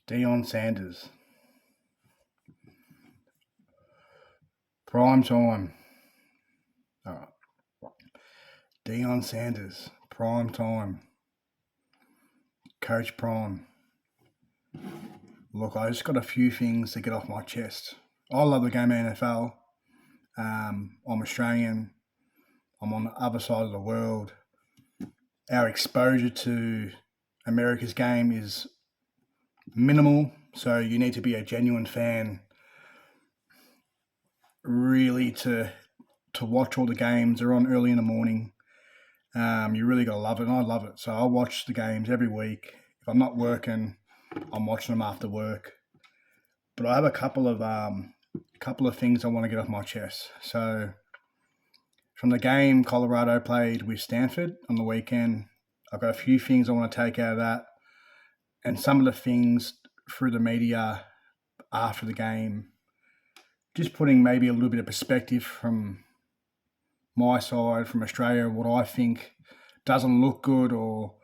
Dieon Sanders. Prime time. All right. Deion Sanders. Prime time. Coach Prime. Look, I just got a few things to get off my chest. I love the game of NFL. I'm Australian. I'm on the other side of the world. Our exposure to America's game is minimal, so you need to be a genuine fan really to watch all the games. They're on early in the morning. You really got to love it, and I love it. So I watch the games every week. If I'm not working, I'm watching them after work. But I have a couple of things I want to get off my chest. So from the game Colorado played with Stanford on the weekend, I've got a few things I want to take out of that, and some of the things through the media after the game, just putting maybe a little bit of perspective from my side, from Australia, what I think doesn't look good, or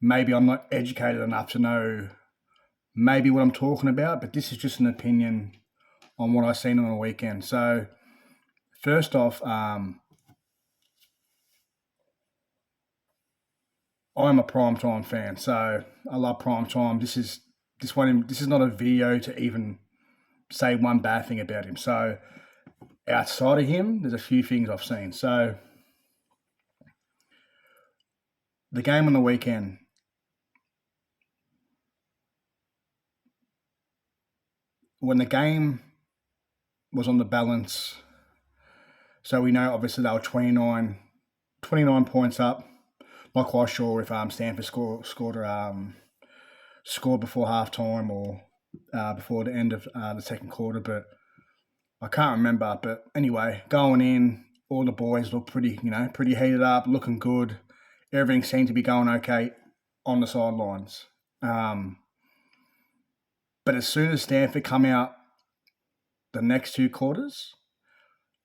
maybe I'm not educated enough to know maybe what I'm talking about, but this is just an opinion on what I've seen on the weekend. So first off, I'm a primetime fan, so I love primetime. This is not a video to even say one bad thing about him. So outside of him, there's a few things I've seen. So the game on the weekend, when the game was on the balance, so we know obviously they were 29 points up. Not quite sure if Stanford scored before halftime or before the end of the second quarter, but I can't remember. But anyway, going in, all the boys looked pretty heated up, looking good. Everything seemed to be going okay on the sidelines. But as soon as Stanford come out the next two quarters,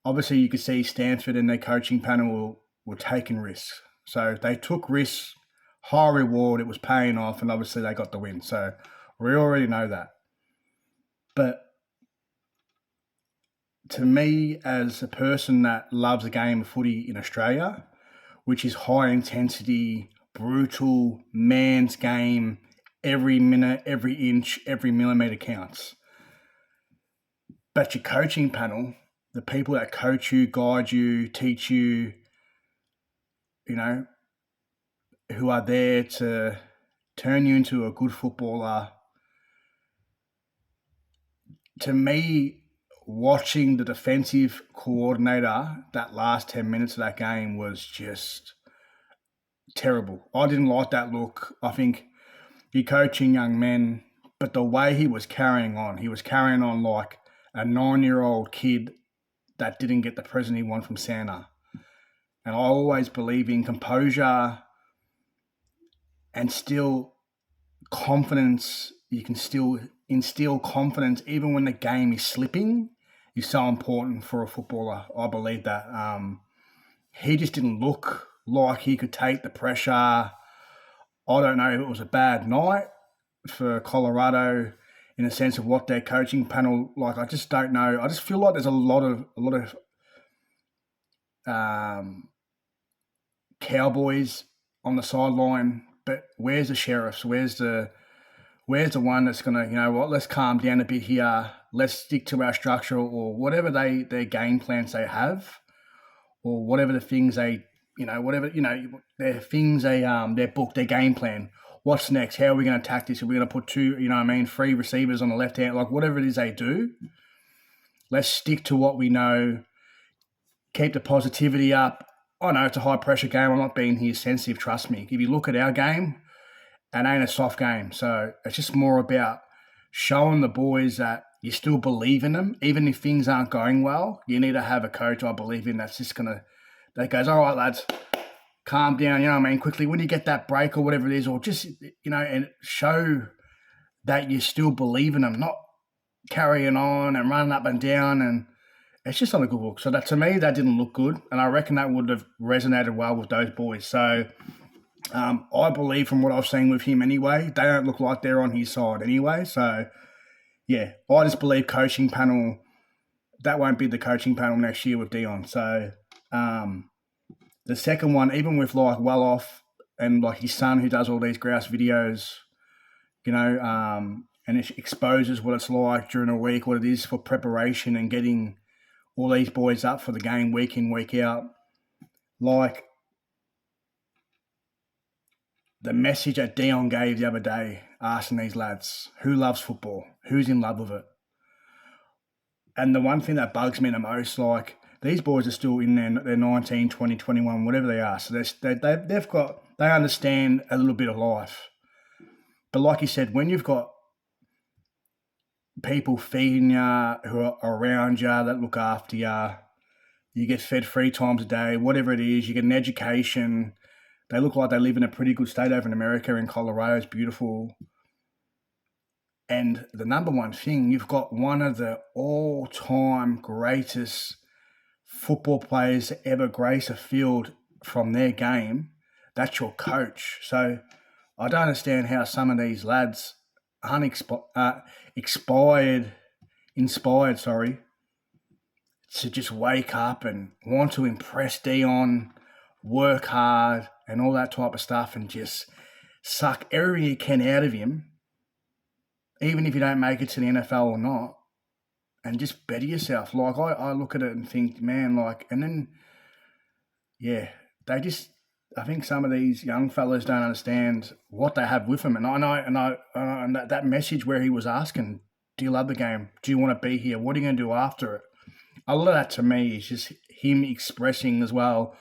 obviously you could see Stanford and their coaching panel were taking risks. So they took risks, high reward, it was paying off, and obviously they got the win. So we already know that. But to me, as a person that loves the game of footy in Australia, which is high intensity, brutal, man's game, every minute, every inch, every millimetre counts. But your coaching panel, the people that coach you, guide you, teach you, who are there to turn you into a good footballer. To me, watching the defensive coordinator that last 10 minutes of that game was just terrible. I didn't like that look. I think you're coaching young men, but the way he was carrying on like a 9-year-old kid that didn't get the present he wanted from Santa. And I always believe in composure and still confidence. You can still instill confidence even when the game is slipping is so important for a footballer. I believe that. He just didn't look like he could take the pressure. I don't know if it was a bad night for Colorado in the sense of what their coaching panel, like, I just don't know. I just feel like there's a lot of Cowboys on the sideline, but where's the sheriffs? Where's the one that's going to, let's calm down a bit here. Let's stick to our structure, or whatever their game plans they have, or whatever the things their things their book, their game plan. What's next? How are we going to attack this? Are we going to put 3 receivers on the left hand? Like, whatever it is they do, let's stick to what we know. Keep the positivity up. I know it's a high-pressure game. I'm not being here sensitive, trust me. If you look at our game, it ain't a soft game. So it's just more about showing the boys that you still believe in them. Even if things aren't going well, you need to have a coach I believe in that's just that goes, all right, lads, calm down, quickly. When you get that break or whatever it is, or just, and show that you still believe in them, not carrying on and running up and down, and it's just not a good look. So that, to me, that didn't look good, and I reckon that would have resonated well with those boys. So I believe from what I've seen with him anyway, they don't look like they're on his side anyway. So, yeah, I just believe coaching panel, that won't be the coaching panel next year with Deion. So, the second one, even with like well off and like his son who does all these grouse videos, and it exposes what it's like during a week, what it is for preparation and getting all these boys up for the game week in, week out. Like the message that Deion gave the other day, asking these lads, who loves football? Who's in love with it? And the one thing that bugs me the most, like these boys are still in their 19, 20, 21, whatever they are. So they understand a little bit of life. But like you said, when you've got people feeding you, who are around you, that look after you, you get fed 3 times a day, whatever it is, you get an education. They look like they live in a pretty good state over in America, in Colorado. It's beautiful. And the number one thing, you've got one of the all-time greatest football players to ever grace a field from their game. That's your coach. So I don't understand how some of these lads aren't inspired, to just wake up and want to impress Deion, work hard and all that type of stuff, and just suck everything you can out of him, even if you don't make it to the NFL or not, and just better yourself. Like, I look at it and think, man, like, and then, yeah, I think some of these young fellas don't understand what they have with them. And that message where he was asking, do you love the game? Do you want to be here? What are you going to do after it? A lot of that to me is just him expressing as well,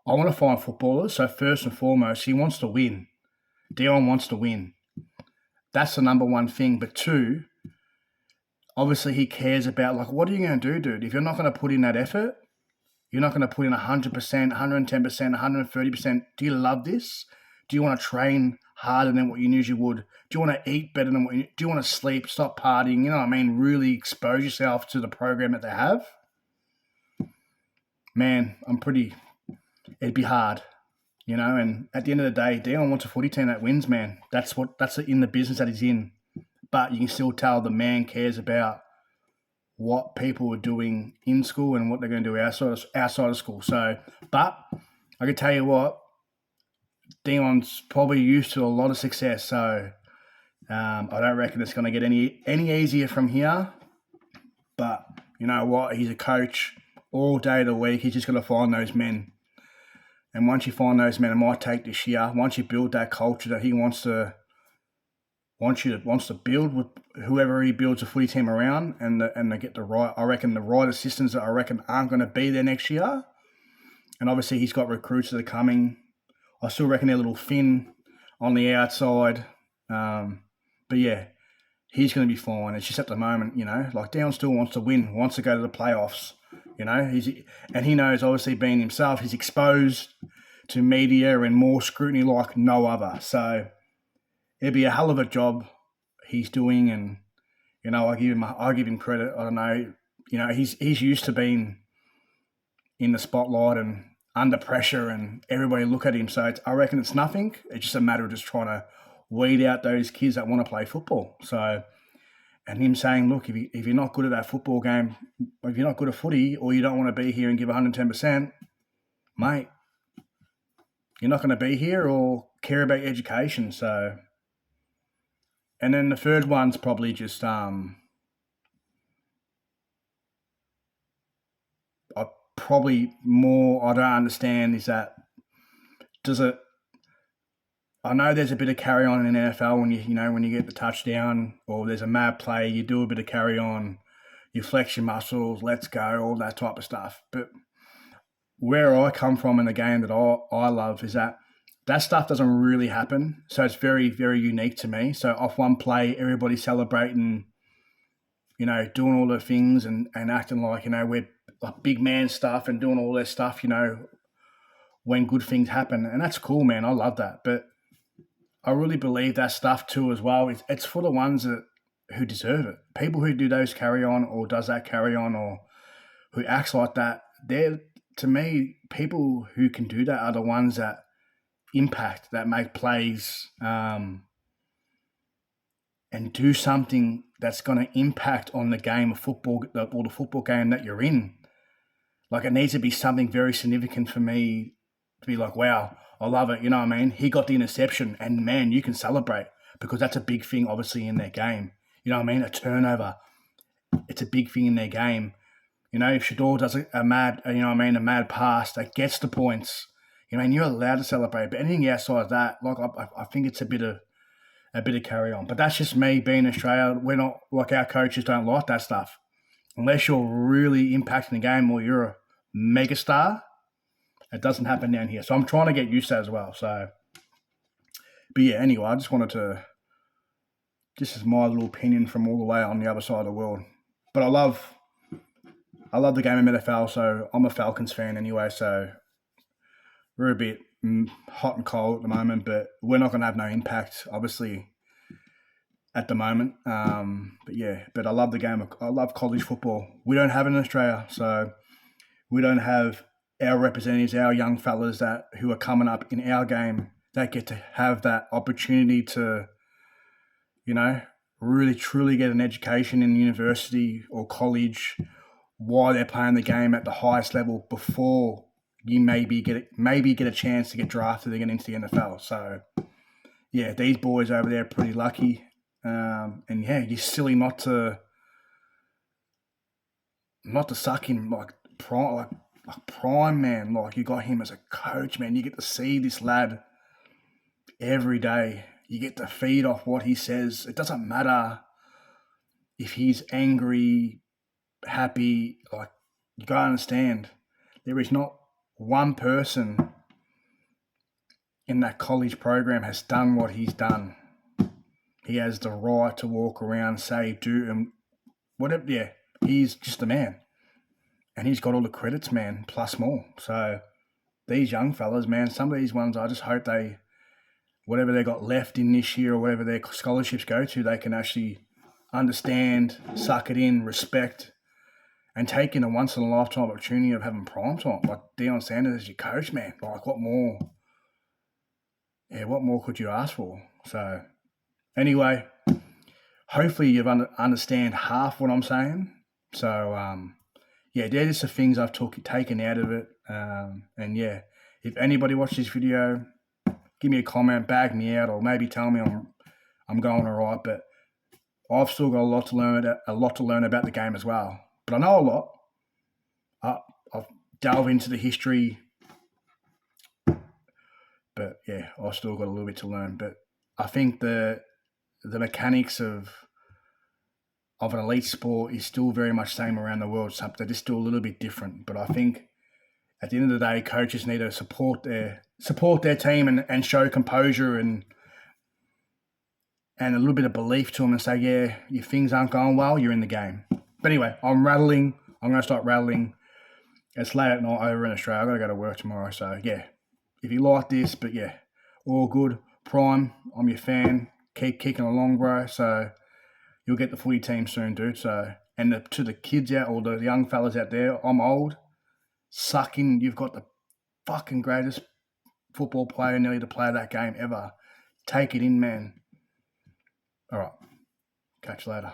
I want to find footballers. So first and foremost, he wants to win. Deion wants to win. That's the number one thing. But 2, obviously he cares about, like, what are you going to do, dude? If you're not going to put in that effort, you're not going to put in 100%, 110%, 130%. Do you love this? Do you want to train harder than what you usually would? Do you want to eat better than what do you want to sleep, stop partying? You know what I mean? Really expose yourself to the program that they have. Man, it'd be hard, and at the end of the day, Deion wants a footy team that wins, man. That's in the business that he's in. But you can still tell the man cares about what people are doing in school and what they're going to do outside of school. So, but I can tell you what, Deion's probably used to a lot of success. So I don't reckon it's going to get any easier from here. But you know what? He's a coach all day of the week. He's just going to find those men. And once you find those men, it might take this year. Once you build that culture that he wants to build with whoever he builds a footy team around, and they get the right assistants that aren't going to be there next year. And obviously he's got recruits that are coming. I still reckon they're a little thin on the outside. But yeah, he's going to be fine. It's just at the moment, like Deion still wants to win, wants to go to the playoffs. He knows, obviously being himself, he's exposed to media and more scrutiny like no other. So it'd be a hell of a job he's doing, and I give him credit. I don't know, he's used to being in the spotlight and under pressure, and everybody look at him. So I reckon it's nothing. It's just a matter of just trying to weed out those kids that want to play football. So, and him saying, look, if you're not good at that football game, if you're not good at footy, or you don't want to be here and give 110%, mate, you're not going to be here or care about your education. So, and then the third one's probably just I don't understand is that I know there's a bit of carry on in the NFL when you get the touchdown or there's a mad play, you do a bit of carry on, you flex your muscles, let's go, all that type of stuff. But where I come from in the game that I love is that stuff doesn't really happen. So it's very, very unique to me. So off one play, everybody's celebrating, doing all the things and acting like, we're like big man stuff and doing all this stuff, when good things happen. And that's cool, man. I love that. But I really believe that stuff too as well. It's for the ones who deserve it. People who do those carry on or does that carry on or who acts like that, they're, to me, people who can do that are the ones that impact, that make plays, and do something that's going to impact on the game of football or the football game that you're in. Like, it needs to be something very significant for me to be like, wow, I love it. You know what I mean? He got the interception, and man, you can celebrate because that's a big thing, obviously, in their game. You know what I mean? A turnover, it's a big thing in their game. You know, if Shador does a mad pass that gets the points, you know, and you're allowed to celebrate. But anything outside of that, like, I think it's a bit of carry on. But that's just me being Australia. We're not, like, our coaches don't like that stuff. Unless you're really impacting the game or you're a megastar, it doesn't happen down here. So I'm trying to get used to that as well. So, but yeah, anyway, I just wanted to, this is my little opinion from all the way on the other side of the world. But I love the game of NFL, so I'm a Falcons fan anyway, so we're a bit hot and cold at the moment, but we're not going to have no impact, obviously, at the moment. But I love the game. I love college football. We don't have it in Australia, so we don't have our representatives, our young fellas who are coming up in our game that get to have that opportunity to, you know, really truly get an education in university or college while they're playing the game at the highest level before you maybe get a chance to get drafted again into the NFL. So, yeah, these boys over there are pretty lucky. And yeah, you're silly not to suck him like prime, man. Like, you got him as a coach, man. You get to see this lad every day. You get to feed off what he says. It doesn't matter if he's angry, happy. Like, you gotta understand, there is not one person in that college program has done what he's done. He has the right to walk around, say, do, and whatever. Yeah, he's just a man. And he's got all the credits, man, plus more. So these young fellas, man, some of these ones, I just hope whatever they got left in this year or whatever their scholarships go to, they can actually understand, suck it in, respect, and take in a once-in-a-lifetime opportunity of having prime time. Like Deion Sanders as your coach, man. Like, what more? Yeah, what more could you ask for? So, anyway, hopefully you understand half what I'm saying. So, yeah, they're just the things I've taken out of it. And yeah, if anybody watched this video, give me a comment, bag me out, or maybe tell me I'm going all right. But I've still got a lot to learn about the game as well. But I know a lot. I've delved into the history, but yeah, I've still got a little bit to learn. But I think the mechanics of an elite sport is still very much the same around the world. They're just still a little bit different. But I think at the end of the day, coaches need to support their team and show composure and a little bit of belief to them and say, yeah, if things aren't going well, you're in the game. But anyway, I'm rattling. I'm going to start rattling. It's late at night over in Australia. I've got to go to work tomorrow. So, yeah, if you like this, but yeah, all good. Prime, I'm your fan. Keep kicking along, bro. So you'll get the footy team soon, dude. So, and to the kids out, or the young fellas out there, I'm old. Sucking, you've got the fucking greatest football player nearly to play that game ever. Take it in, man. All right. Catch you later.